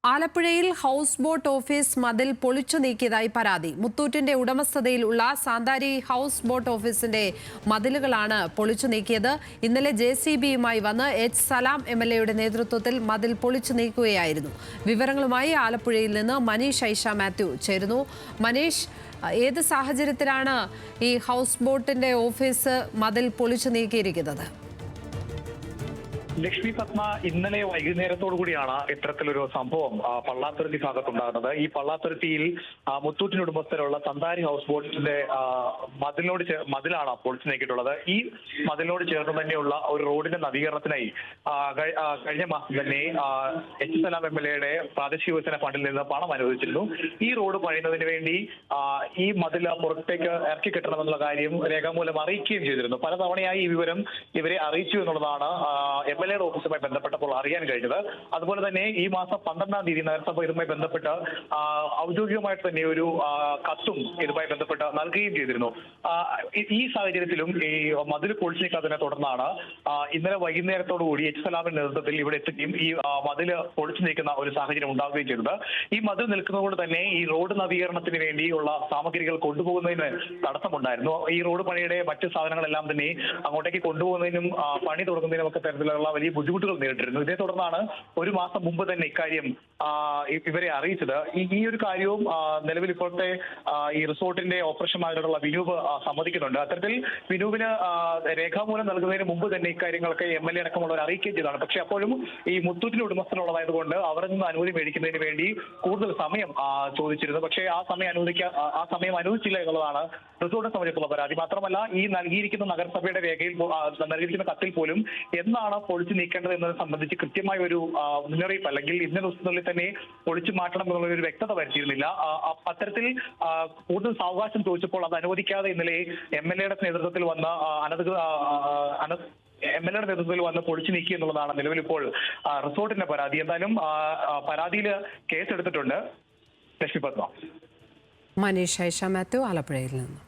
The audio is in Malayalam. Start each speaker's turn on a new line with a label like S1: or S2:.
S1: ആലപ്പുഴയിൽ ഹൗസ് ബോട്ട് ഓഫീസ് മതിൽ പൊളിച്ചു നീക്കിയതായി പരാതി. മുത്തൂറ്റിന്റെ ഉടമസ്ഥതയിലുള്ള സാന്താരി ഹൗസ് ബോട്ട് ഓഫീസിന്റെ മതിലുകളാണ് പൊളിച്ചു നീക്കിയത്. ഇന്നലെ JCBയുമായി വന്ന് H. സലാം MLAയുടെ നേതൃത്വത്തിൽ മതിൽ പൊളിച്ചു നീക്കുകയായിരുന്നു. വിവരങ്ങളുമായി ആലപ്പുഴയിൽ നിന്ന് മനീഷ് ഐഷ മാത്യു ചേരുന്നു. മനീഷ്, ഏത് സാഹചര്യത്തിലാണ് ഈ ഹൗസ് ബോട്ടിന്റെ ഓഫീസ് മതിൽ പൊളിച്ചു നീക്കിയിരിക്കുന്നത്?
S2: ലക്ഷ്മി പത്മ, ഇന്നലെ വൈകുന്നേരത്തോടു കൂടിയാണ് ഇത്തരത്തിലൊരു സംഭവം പള്ളാത്തുരുത്തി ഭാഗത്തുണ്ടാകുന്നത്. ഈ പള്ളാത്തുരുത്തിയിൽ മുത്തൂറ്റിന് ഉടമസ്ഥരുള്ള സന്താരി ഹൗസ് ബോട്ടിന്റെ മതിലാണ് പൊളിച്ചു നീക്കിയിട്ടുള്ളത്. ഈ മതിലിനോട് ചേർന്ന് തന്നെയുള്ള ഒരു റോഡിന്റെ നവീകരണത്തിനായി കഴിഞ്ഞ മാസം തന്നെ H. സലാം MLAയുടെ പ്രാദേശിക വികസന ഫണ്ടിൽ നിന്ന് പണം അനുവദിച്ചിരുന്നു. ഈ റോഡ് പണിയുന്നതിന് വേണ്ടി ഈ മതിൽ പുറത്തേക്ക് ഇറക്കി കിട്ടണമെന്നുള്ള കാര്യം രേഖാമൂലം അറിയിക്കുകയും ചെയ്തിരുന്നു. പലതവണയായി ഈ വിവരം ഇവരെ അറിയിച്ചു എന്നുള്ളതാണ് MLAയുടെ ഓഫീസുമായി ബന്ധപ്പെട്ടപ്പോൾ അറിയാൻ കഴിഞ്ഞത്. അതുപോലെ തന്നെ ഈ മാസം 12-ാം തീയതി നഗരസഭ ഇതുമായി ബന്ധപ്പെട്ട് ഔദ്യോഗികമായിട്ട് തന്നെ ഒരു കത്തും ഇതുമായി ബന്ധപ്പെട്ട് നൽകുകയും ചെയ്തിരുന്നു. ഈ സാഹചര്യത്തിലും ഈ മതിൽ പൊളിച്ചു നീക്കാത്തതിനെ തുടർന്നാണ് ഇന്നലെ വൈകുന്നേരത്തോടുകൂടി H. സലാമിന്റെ നേതൃത്വത്തിൽ ഇവിടെ എത്തുകയും ഈ മതിൽ പൊളിച്ചു നീക്കുന്ന ഒരു സാഹചര്യം ഉണ്ടാവുകയും ചെയ്തത്. ഈ മതിൽ നിൽക്കുന്നതുകൊണ്ട് തന്നെ ഈ റോഡ് നവീകരണത്തിന് വേണ്ടിയുള്ള സാമഗ്രികൾ കൊണ്ടുപോകുന്നതിന് തടസ്സമുണ്ടായിരുന്നു. ഈ റോഡ് പണിയുടെ മറ്റ് സാധനങ്ങളെല്ലാം തന്നെ അങ്ങോട്ടേക്ക് കൊണ്ടുപോകുന്നതിനും പണി തുടങ്ങുന്നതിനും ഒക്കെ തരത്തിലുള്ള വലിയ ബുദ്ധിമുട്ടുകൾ നേരിട്ടിരുന്നു. ഇതേ തുടർന്നാണ് ഒരു മാസം മുമ്പ് തന്നെ ഇക്കാര്യം ഇവരെ അറിയിച്ചത്. ഈ ഒരു കാര്യവും നിലവിൽ ഇപ്പോഴത്തെ ഈ റിസോർട്ടിന്റെ ഓപ്പറേഷൻ മാനേജറുള്ള വിനൂപ് സമ്മതിക്കുന്നുണ്ട്. അത്തരത്തിൽ വിനൂപിന് രേഖാമൂലം നൽകുന്നതിന് മുമ്പ് തന്നെ ഇക്കാര്യങ്ങളൊക്കെ MLA അടക്കമുള്ളവർ അറിയിക്കുകയും ചെയ്തതാണ്. പക്ഷെ അപ്പോഴും ഈ മുത്തൂറ്റിന് ഉടമസ്ഥനുള്ളതായതുകൊണ്ട് അവരിൽ നിന്ന് അനുമതി മേടിക്കുന്നതിന് വേണ്ടി കൂടുതൽ സമയം ചോദിച്ചിരുന്നു. പക്ഷേ ആ സമയം അനുവദിച്ചില്ല എന്നുള്ളതാണ് റിസോർട്ടിനെ സംബന്ധിച്ചുള്ള പരാതി. മാത്രമല്ല, ഈ നൽകിയിരിക്കുന്ന നഗരസഭയുടെ രേഖയിൽ നൽകിയിരിക്കുന്ന കത്തിൽ പോലും എന്നാണ് പൊളിച്ചു നീക്കേണ്ടത് എന്നതിനെ സംബന്ധിച്ച് കൃത്യമായ ഒരു മുന്നറിയിപ്പ് അല്ലെങ്കിൽ ഇന്ന ദിവസത്തിനുള്ളിൽ തന്നെ പൊളിച്ചു മാറ്റണം എന്നുള്ള ഒരു വ്യക്തത വരുത്തിയിരുന്നില്ല. അത്തരത്തിൽ കൂടുതൽ സാവകാശം ചോദിച്ചപ്പോൾ അത് അനുവദിക്കാതെ ഇന്നലെ MLAയുടെ നേതൃത്വത്തിൽ വന്ന MLAയുടെ നേതൃത്വത്തിൽ വന്ന് പൊളിച്ചു നീക്കി എന്നുള്ളതാണ് നിലവിൽ ഇപ്പോൾ റിസോർട്ടിന്റെ പരാതി. എന്തായാലും പരാതിയിൽ കേസെടുത്തിട്ടുണ്ട്. ലക്ഷ്മി പത്മ.
S1: മനീഷ് ഐഷ മാത്യു, ആലപ്പുഴയിൽ നിന്ന്.